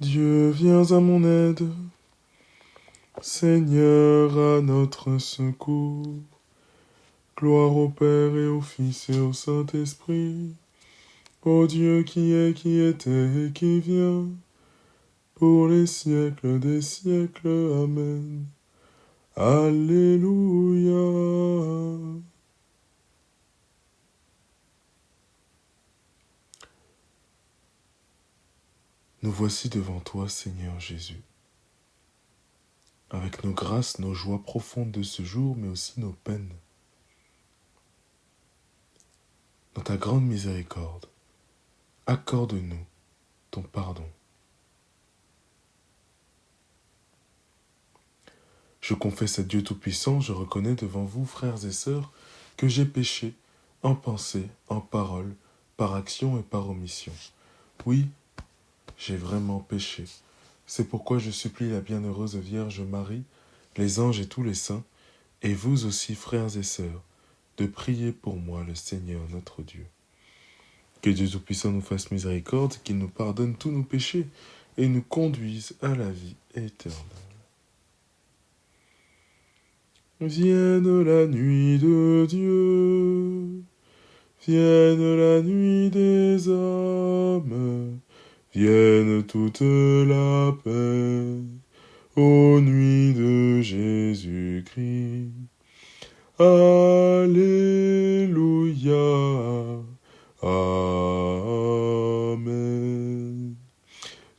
Dieu, viens à mon aide. Seigneur, à notre secours. Gloire au Père et au Fils et au Saint-Esprit. Ô Dieu qui est, qui était et qui vient, pour les siècles des siècles. Amen. Alléluia. Nous voici devant toi, Seigneur Jésus, avec nos grâces, nos joies profondes de ce jour, mais aussi nos peines. Dans ta grande miséricorde, accorde-nous ton pardon. Je confesse à Dieu Tout-Puissant, je reconnais devant vous, frères et sœurs, que j'ai péché en pensée, en parole, par action et par omission. Oui, j'ai vraiment péché. C'est pourquoi je supplie la bienheureuse Vierge Marie, les anges et tous les saints, et vous aussi, frères et sœurs, de prier pour moi le Seigneur notre Dieu. Que Dieu Tout-Puissant nous fasse miséricorde, qu'il nous pardonne tous nos péchés et nous conduise à la vie éternelle. Vienne la nuit de Dieu, vienne la nuit des hommes, vienne toute la paix, ô nuit de Jésus-Christ. Alléluia. Amen.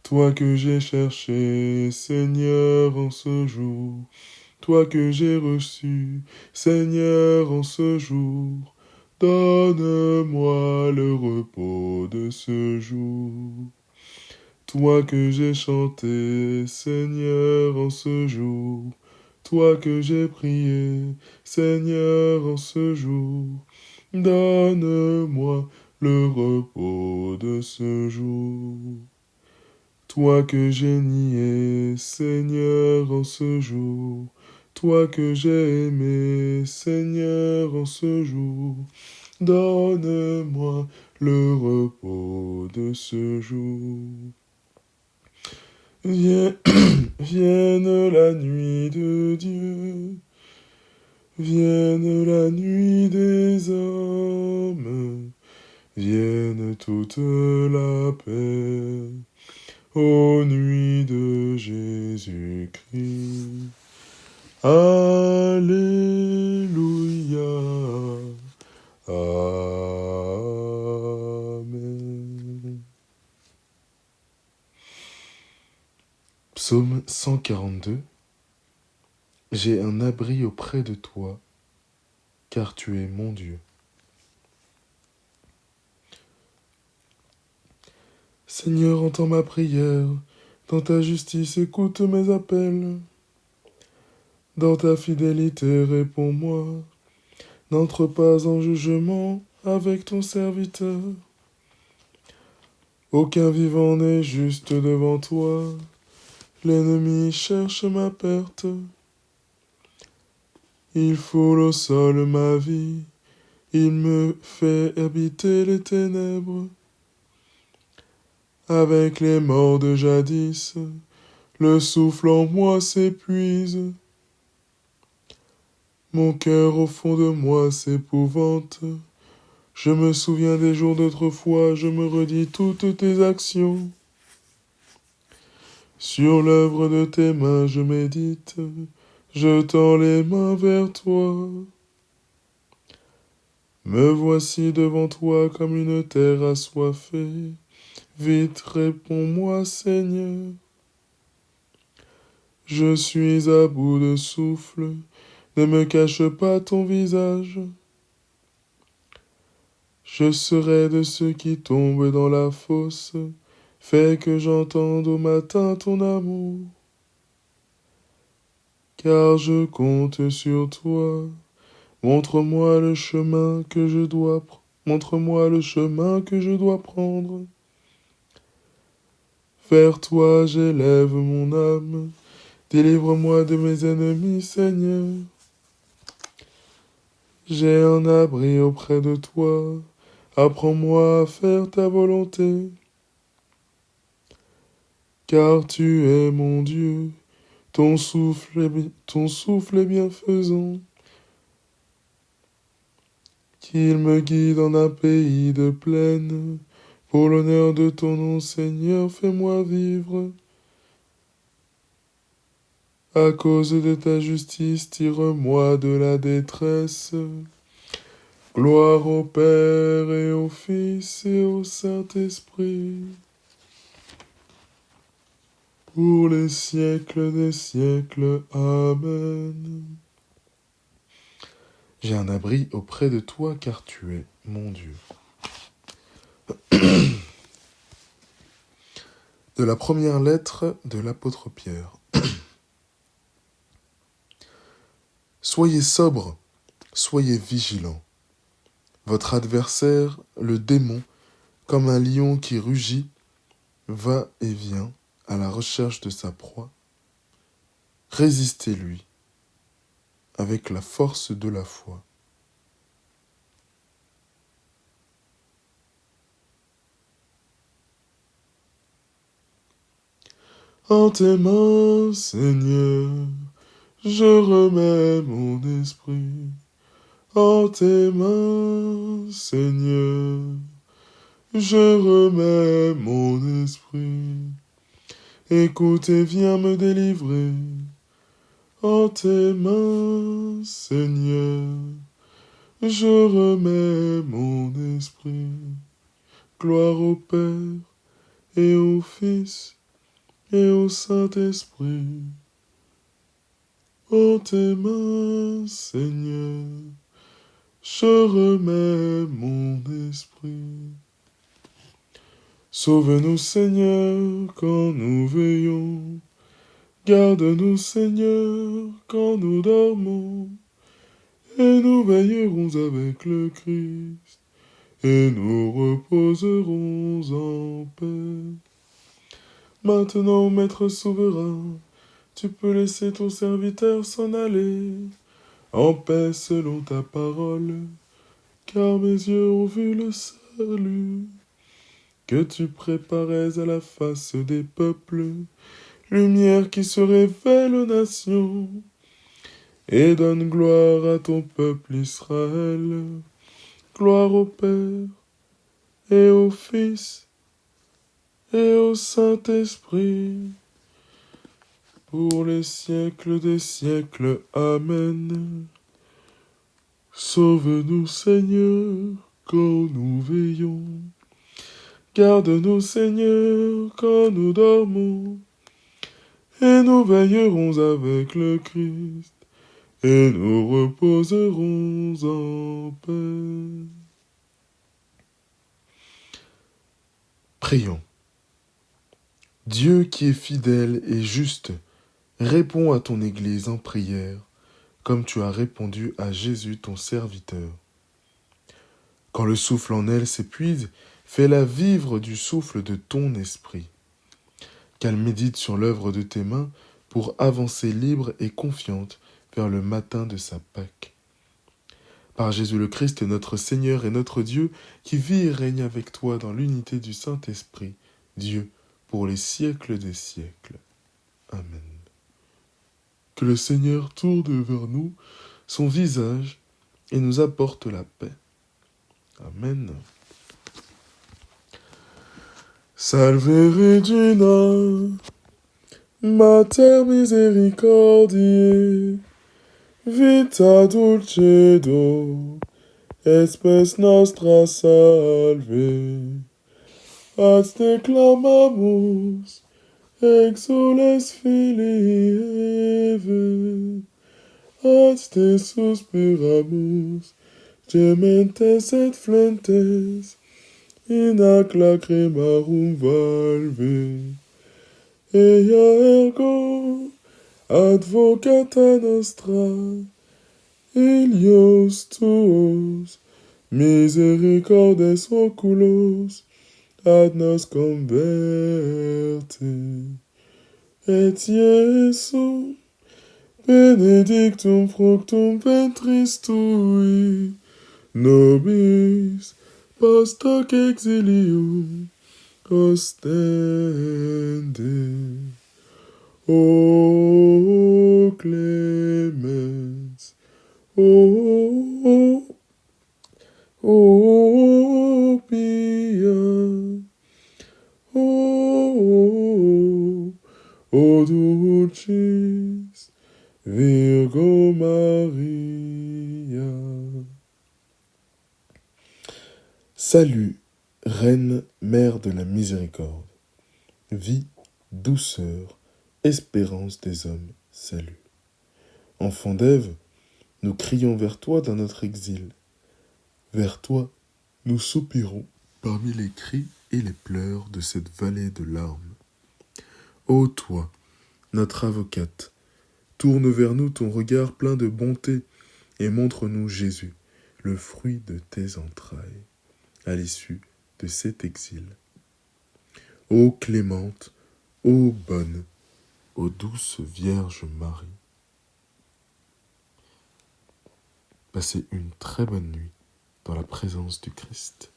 Toi que j'ai cherché, Seigneur, en ce jour, toi que j'ai reçu, Seigneur, en ce jour, donne-moi le repos de ce jour. Toi que j'ai chanté, Seigneur, en ce jour, toi que j'ai prié, Seigneur, en ce jour, donne-moi le repos de ce jour. Toi que j'ai nié, Seigneur, en ce jour, toi que j'ai aimé, Seigneur, en ce jour, donne-moi le repos de ce jour. Vienne la nuit de Dieu, vienne la nuit des hommes, vienne toute la paix, ô nuit de Jésus-Christ. Alléluia. Amen. Psaume 142. J'ai un abri auprès de toi, car tu es mon Dieu. Seigneur, entends ma prière, dans ta justice écoute mes appels. Dans ta fidélité réponds-moi, n'entre pas en jugement avec ton serviteur. Aucun vivant n'est juste devant toi, l'ennemi cherche ma perte. Il foule au sol ma vie, il me fait habiter les ténèbres. Avec les morts de jadis, le souffle en moi s'épuise. Mon cœur au fond de moi s'épouvante. Je me souviens des jours d'autrefois, je me redis toutes tes actions. Sur l'œuvre de tes mains je médite, je tends les mains vers toi. Me voici devant toi comme une terre assoiffée. Vite réponds-moi, Seigneur. Je suis à bout de souffle, ne me cache pas ton visage. Je serai de ceux qui tombent dans la fosse, fais que j'entende au matin ton amour. Car je compte sur toi, montre-moi le chemin que je dois prendre. Vers toi j'élève mon âme, délivre-moi de mes ennemis, Seigneur. J'ai un abri auprès de toi, apprends-moi à faire ta volonté. car tu es mon Dieu, ton souffle est bienfaisant. Qu'il me guide en un pays de plaine, pour l'honneur de ton nom, Seigneur, fais-moi vivre. À cause de ta justice, tire-moi de la détresse. Gloire au Père et au Fils et au Saint-Esprit, pour les siècles des siècles. Amen. J'ai un abri auprès de toi, car tu es mon Dieu. De la première lettre de l'apôtre Pierre. Soyez sobres, soyez vigilants. Votre adversaire, le démon, comme un lion qui rugit, va et vient à la recherche de sa proie. Résistez-lui avec la force de la foi. En tes mains, Seigneur, je remets mon esprit. En tes mains, Seigneur, je remets mon esprit. Écoute et viens me délivrer. En tes mains, Seigneur, je remets mon esprit. Gloire au Père et au Fils et au Saint-Esprit. En tes mains, Seigneur, je remets mon esprit. Sauve-nous, Seigneur, quand nous veillons. Garde-nous, Seigneur, quand nous dormons. Et nous veillerons avec le Christ, et nous reposerons en paix. Maintenant, Maître souverain, tu peux laisser ton serviteur s'en aller, en paix selon ta parole, car mes yeux ont vu le salut que tu préparais à la face des peuples, lumière qui se révèle aux nations, et donne gloire à ton peuple Israël. Gloire au Père, et au Fils, et au Saint-Esprit, pour les siècles des siècles. Amen. Sauve-nous, Seigneur, quand nous veillons. Garde-nous, Seigneur, quand nous dormons. Et nous veillerons avec le Christ, et nous reposerons en paix. Prions. Dieu qui est fidèle et juste, réponds à ton Église en prière, comme tu as répondu à Jésus ton serviteur. Quand le souffle en elle s'épuise, fais-la vivre du souffle de ton esprit. Qu'elle médite sur l'œuvre de tes mains pour avancer libre et confiante vers le matin de sa Pâque. Par Jésus le Christ, notre Seigneur et notre Dieu, qui vit et règne avec toi dans l'unité du Saint-Esprit, Dieu, pour les siècles des siècles. Amen. Que le Seigneur tourne vers nous son visage et nous apporte la paix. Amen. Salve Regina, Mater misericordiae, vita dulcedo, et spes nostra salve. Ad te clamamus, exules filii Eve, ad te suspiramus, gementes et flentes, in ac lacrimarum valve. Ea ergo, advocata nostra, ilios tuos, misericordes oculos, ad nos converte. Et Iesum, benedictum fructum ventris tui, nobis post hoc exilium ostende. O clemens, o pia, o dulcis Virgo Maria. Salut, Reine, Mère de la Miséricorde. Vie, douceur, espérance des hommes, salut. Enfant d'Ève, nous crions vers toi dans notre exil. Vers toi, nous soupirons parmi les cris et les pleurs de cette vallée de larmes. Ô toi, notre avocate, tourne vers nous ton regard plein de bonté et montre-nous Jésus, le fruit de tes entrailles, à l'issue de cet exil. Ô clémente, ô bonne, ô douce Vierge Marie. Passez une très bonne nuit dans la présence du Christ.